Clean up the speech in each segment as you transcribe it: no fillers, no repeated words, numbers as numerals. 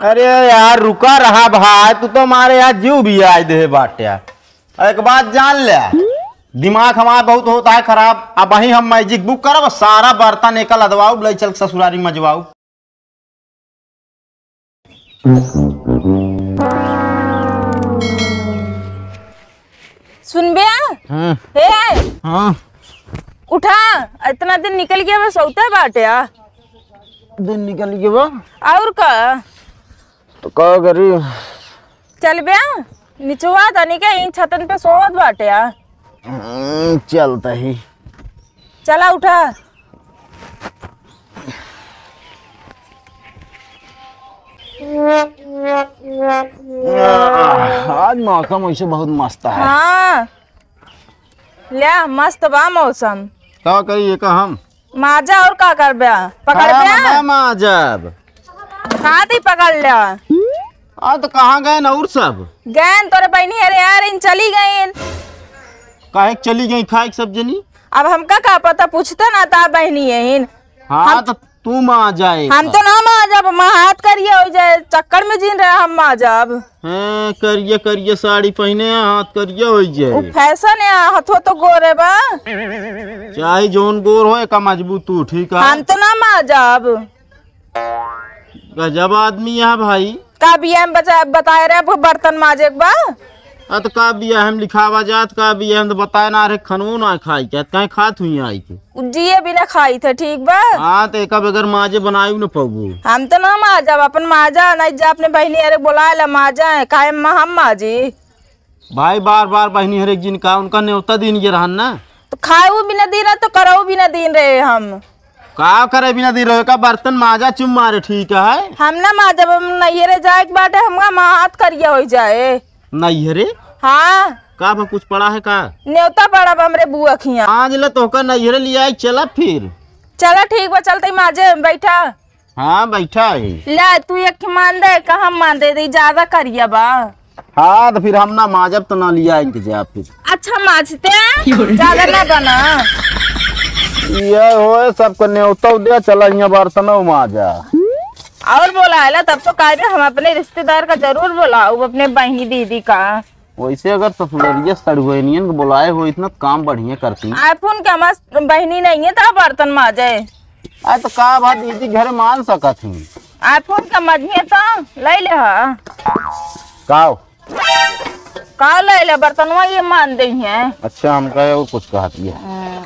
अरे यार रुका रहा भाई, तू तो हमारे यहाँ जीव भी आज दे बाटे। एक बात जान ले, दिमाग हमारा बहुत होता है खराब। अब वही हम मैजिक बुक करब, सारा बर्तन एक लदवाऊ ले चल ससुरारी मजवाऊ। सुन बे हे हाँ उठा, इतना दिन निकल गया बस सोता बाटे। दिन निकल गया वो और का तो का करी। चल बे निचवा तनी के इन छतन पे सोवत बाटे। चलता ही चला उठा। आज मौसम वैसे बहुत मस्त है। हाँ ले मस्त बा मौसम। का करिए का हम माजा और का कर बे पकड़ बे माजब खाती पकड़ लिया। तो कहाँ गए न और सब गैन तोरे बहनी अरे यार इन चली गई। काहे चली गई खाए सब जनी। अब हमका का पता, पूछता ना ता बहनी है इन। हाँ तो तू माँ जाए। हम तो ना माजब, माँ हाथ करिए हो जाए चक्कर में जीन रहे हम माजब। करिए करिए साड़ी पहने हाथ करिए हो जाए। फैशन है हाथों तो गोरे बा, चाहे जोन गोर हो का मजबूत तू ठीक है। हम तो ना माजब। गजब आदमी है भाई। का बिया में बताए रहे बर्तन माजे बा। तो का बिया हम लिखावा जात का बिया हम तो बताए ना रे खनू ना खाई के कहीं खात हुई आई के जिए बिना खाई थे ठीक बा। हाँ तो एक बगैर माजे बनायू न पबू। हम तो ना माजब, अपन माजा नहीं जा अपने बहनी अरे बुलाए ला माजा है काहे हम माजी। भाई बार बार बहनी हर एक जिन का उनका न्योता दिन ये रहन ना, तो खाए बिना दिन रहे तो करो बिना दिन रहे। हम का करे बिना दिन रहे का बर्तन माजा चुम मारे ठीक है। हम ना माजब, हम नहीं रे जाए बाटे हमका माँ हाथ करिया हो जाए। नहीं हरे हाँ का कुछ पड़ा है का न्योता पड़ा हमरे बुआ खिया। आज ले तो नहीं हरे लिया चला फिर। चला ठीक बा चलते माजे बैठा। हाँ बैठा है। ला तू एक मान दे कहा मान दे दे ज्यादा करिया बा। हाँ तो फिर हम ना माजब तो ना लिया इंतजार फिर। अच्छा माजते ज्यादा ना बना ये हो सबको न्योता दे चला यहाँ बर्तन माजा और बोला तब तो कह हम अपने रिश्तेदार का जरूर बुलाऊ अपने बहनी दीदी का। वैसे अगर ससुररिया सड़ुनियन को बुलाए हो इतना काम बढ़िया करती। आईफोन का मस्त बहनी नहीं है तो बर्तन माजे। तो का बात दीदी घर मान सकत थी। आईफोन का मजनी तो ले ले का ले ले बर्तनवा ये मान दे है। अच्छा हम कहे वो कुछ कहती है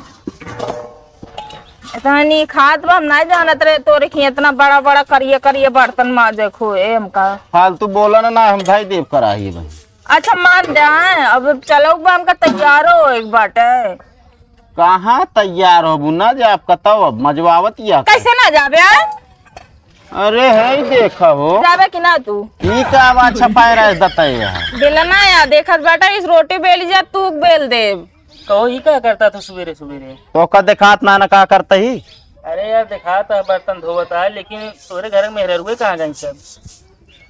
इतना नहीं खाद हम नहीं जानत रहे तोरे की इतना बड़ा बड़ा करिए करिए बर्तन माजे खोए हमका। फालतू बोला ना हम भाई देव कराइए भाई। अच्छा मान दे अब चलो हमका तैयार हो एक बाटे। कहाँ तैयार हो बुना जे आप कताओ अब मजवावत या कैसे ना जाबे। अरे है देखा हो जाबे कि ना तू ई का आवाज छपाए रहे दताए बेलना या देखत बाटा इस रोटी बेल जा तू बेल देव। कहो ही क्या करता था सवेरे सवेरे। तो का देखात ना का करता ही। अरे यार देखा था बर्तन धोता है लेकिन तोरे घर में रुए कहाँ गई सब।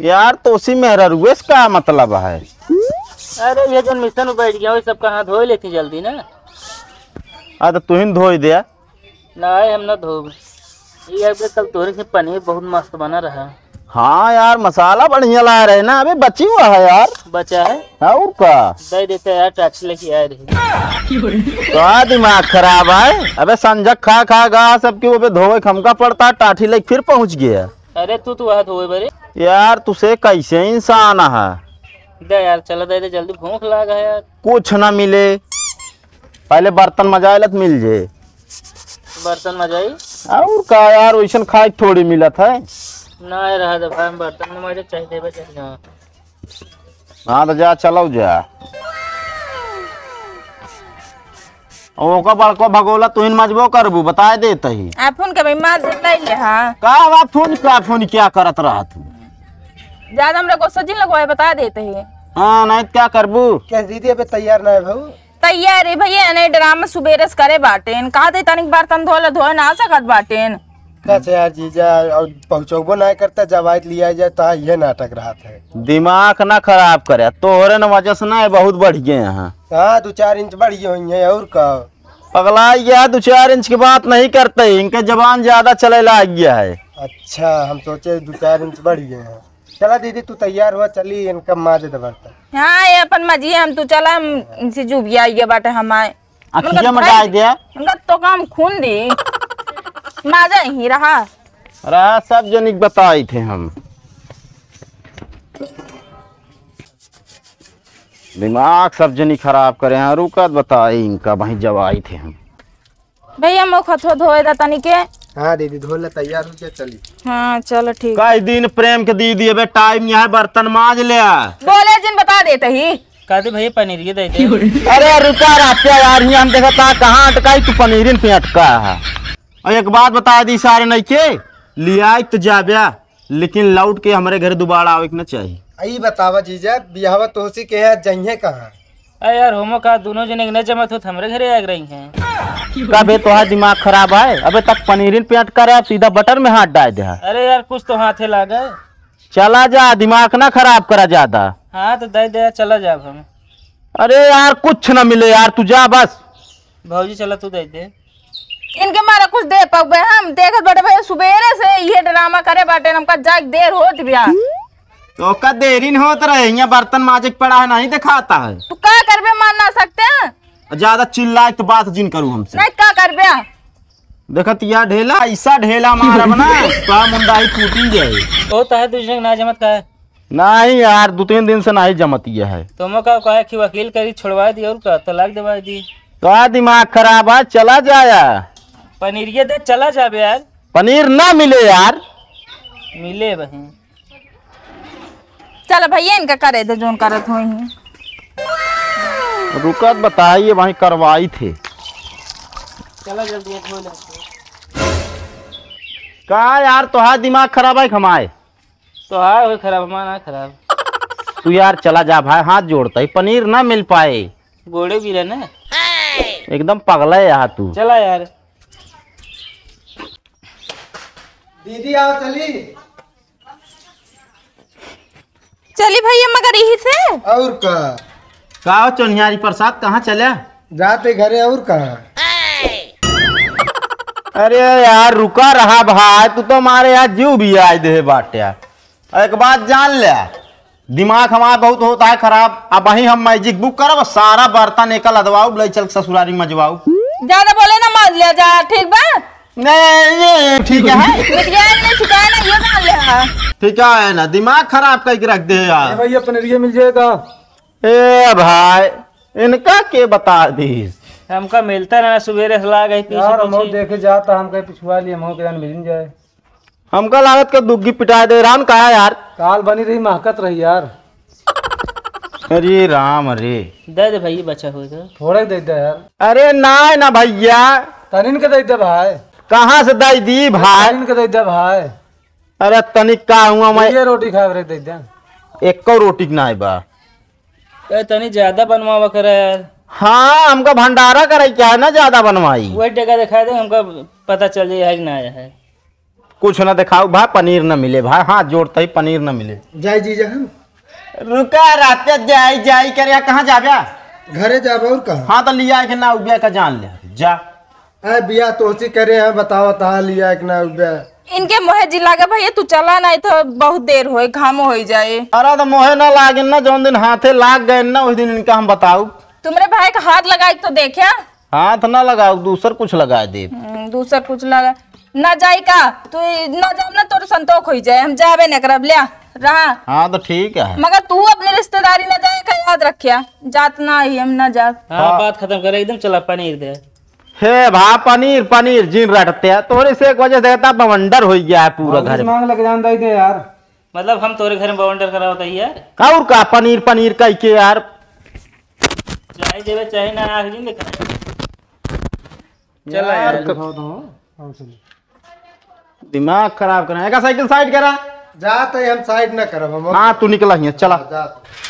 यार तो उसी में रुएस का मतलब है। अरे ये जन मिशन में बैठ गया सब कहाँ धो लेती जल्दी ना। तो तू ही धो दिया ना हम ना धो। ये कल तोरे से पनीर बहुत मस्त बना रहा। हाँ यार मसाला बढ़िया ला रहे ना, अभी बची हुआ है यार। बचा है और का दे देते यार टैक्सी लेके आए रहे। तो दिमाग खराब है। अबे संजक खा खा गा सबके वो धोए खमका पड़ता टाठी लेके फिर पहुंच गया। अरे तू वहाँ धोए बरे यार तुसे कैसे इंसान है। दे यार चला दे जल्दी भूख लगा यार। कुछ ना मिले पहले बर्तन मजाइलत मिल जाए। बर्तन मजाई और का यार वैसन खाए थोड़ी मिलत है ना रहा दफा बर्तन में मजा चाहिए बचा। हाँ तो जा चलो जा ओका बड़को भगोला तुहिन मजबो करबू बताए देते ही। आईफोन के भाई मार ले ले। हाँ का फोन क्या करत रहा तू ज्यादा हमरा को सजिन लगवाए बता देते हैं। हाँ नहीं क्या करबू क्या दीदी अबे तैयार ना है भाऊ। तैयार है भैया ने ड्रामा सुबेरस करे बाटेन कहा दे तनिक बर्तन धोए ना सकत बाटेन। कैसे यार जीजा और पहुँचोबो ना करता जब आज लिया जाए तो ये नाटक रहा है। दिमाग ना खराब करे तोहरे न वजह से ना बहुत बढ़ गए यहाँ। हाँ 2-4 इंच बढ़ी हुई है और का पगला गया 2-4 इंच की बात नहीं करते इनके जबान ज्यादा चले लाग गया है। अच्छा हम सोचे 2-4 इंच बढ़ गए हैं। चला दीदी तू तैयार हुआ, चली इनका माँ दे बर्तन। हाँ ये अपन मजी हम तू चला हम इनसे जुबिया ये बाटे हमारे अखिया में डाल दिया। उनका तो काम खून दी माजा ही रहा। अरे सब जनिक बताई थे हम, दिमाग सब जनी खराब करे हैं। रुकत बताई इनका वहीं जब आई थे हम। भैया मुख हथो धोए दा तनी के। हाँ दीदी धो ले, तैयार हो गया चली। हाँ चलो ठीक। कई दिन प्रेम के दी दिए बे टाइम यहाँ बर्तन मांज ले। बोले जिन बता देते ही कहते भैया पनीर ये देते। अरे रुका रात्या यार, यहाँ हम देखा था कहाँ अटकाई तू पनीरिन पे अटका है। और एक बात बता दी सारे नहीं के लिया तो जाब्या, लेकिन लौट के हमारे घर दोबारा आवे न चाहिए। आई बतावा जीजा बिहावा तोसी के है जइहे कहाँ? अरे यार होमो का दोनों जने न जमत हो हमारे घरे आ रही हैं। कबे तुम्हारा दिमाग खराब है? अबे तक पनीरिन पे अटका रहा, सीधा बटर में हाथ डाल दे। अरे यार कुछ तो हाथे लागे। चला जा, दिमाग ना खराब करा ज्यादा। हाँ तो दे दे चला जा हम। अरे यार कुछ ना मिले यार, तू जा बस। भौजी चला तू दे दे। इनके मारा कुछ दे पबे हम देखत बड़े भैया सुबेरे से ये ड्रामा करे बाटे हमका जाग देर होत बिया। तो का देरी नहीं होत रहे, यहाँ बर्तन माजिक पड़ा है नहीं दिखाता है। तू का करबे मान ना सकते हैं? ज्यादा चिल्लाए तो बात जिन करूँ हमसे। नहीं का करबे? देखत या ढेला ऐसा ढेला मारा बना तो मुंडा ही टूटी जाए। ओ तो है तुझे ना जमत का है? नहीं यार 2-3 दिन से नहीं जमती है। तुम का कहा कि वकील करी छुड़वा दी और का तलाक दबा दी। तो दिमाग खराब है, चला जाया। पनीर ये दे चला जा बे यार। पनीर ना मिले यार। मिले बहन। चल भैया इनका करे दे जोन करत होई। रुकत बताइए वहीं करवाई थे। चला जल्दी धो ले। कहा यार तुम्हारा दिमाग खराब है खमाए? तो हाँ हो खराब हमारा खराब। तू यार चला जा भाई, हाथ जोड़ता ही पनीर ना मिल पाए। गोड़े भी रहना एकदम पगला है यार तू। चला यार। दीदी आओ चली। चली भैया मगर यही से और का चोनियारी प्रसाद कहाँ चला? जाते घरे और कहाँ? अरे यार रुका रहा भाई, तू तो हमारे यहाँ जीव भी आज दे बाटिया। एक बात जान ले, दिमाग हमारा बहुत होता है खराब। अब वहीं हम मैजिक बुक करब, सारा बर्तन एक लदवाऊ ले चल ससुरारी मजवाऊ। ज्यादा बोले ना मान लिया जा, ठीक बा? नहीं ठीक है नहीं ठिकाना ना ये मान लिया। ठीक है ना, दिमाग खराब करके रख दे यार। भैया पनीर मिल जाएगा? ए भाई इनका के बता दी। हमका मिलता ना सवेरे से लाग यार हम देखे जाता, हम कहीं पिछवा लिए हम के मिल जाए। हमका लागत का दुग्गी पिटा दे राम कहा यार। काल बनी रही महकत रही यार। अरे राम अरे दे दे भैया बचा हो तो थोड़ा ही दे दे यार। अरे ना भैया तनिन के दे दे भाई। कहाँ से दे दी भाई? तनिन के दे दे भाई। अरे तनिक का हुआ मैं ये रोटी खा रहे दे दे। एक को रोटी ना बा। तनी ज्यादा बनवावा करे यार। हाँ हमका भंडारा करे क्या है ना, ज्यादा बनवाई। वही जगह दिखा दे हमका पता चल जाए है कि ना आया है। कुछ ना दिखाओ भाई, पनीर न मिले भाई, हाथ जोड़ते ही पनीर न मिले। जाई जीजा हम रुका रात जाई करे कहाँ जाब्या? घरे जाब और कहाँ? हाँ तो लिया के ना उबिया का जान ले जा। अरे बिया तोसी करे हैं, बताओ तहा लिया कि ना उबिया? इनके मोहे जिला के भैया तू चला नहीं तो बहुत देर होए घाम हो जाए। अरे तो मोहे ना लागे ना, जौन दिन हाथे लाग गए ना उस दिन इनका हम बताऊ। तुमरे भाई का हाथ लगाई तो देखा? हाथ ना लगाओ, दूसर कुछ लगा दे। दूसर कुछ लगा ना जाई का तू ना जाब ना तोर संतोष हो जाए। हम जाबे न करब लिया रहा। हाँ तो ठीक है, मगर तू अपनी रिश्तेदारी न जाए का याद रखिया, जात ना ही हम ना जा। हाँ बात खत्म करे एकदम। चला पनीर दे। हे भा पनीर जिन रटते हैं तोरे से एक वजह देता बवंडर हो गया है पूरा घर में। मांग लग जान दे यार। मतलब हम तोरे घर में बवंडर करा होता है यार। और का पनीर कह के यार। चाहे देवे चाहे ना आख दिन देखा। चला यार। दिमाग खराब करा साइकिल साइड करा। जाते हम साइड न करब हम। हाँ तू निकला ही चला। जाते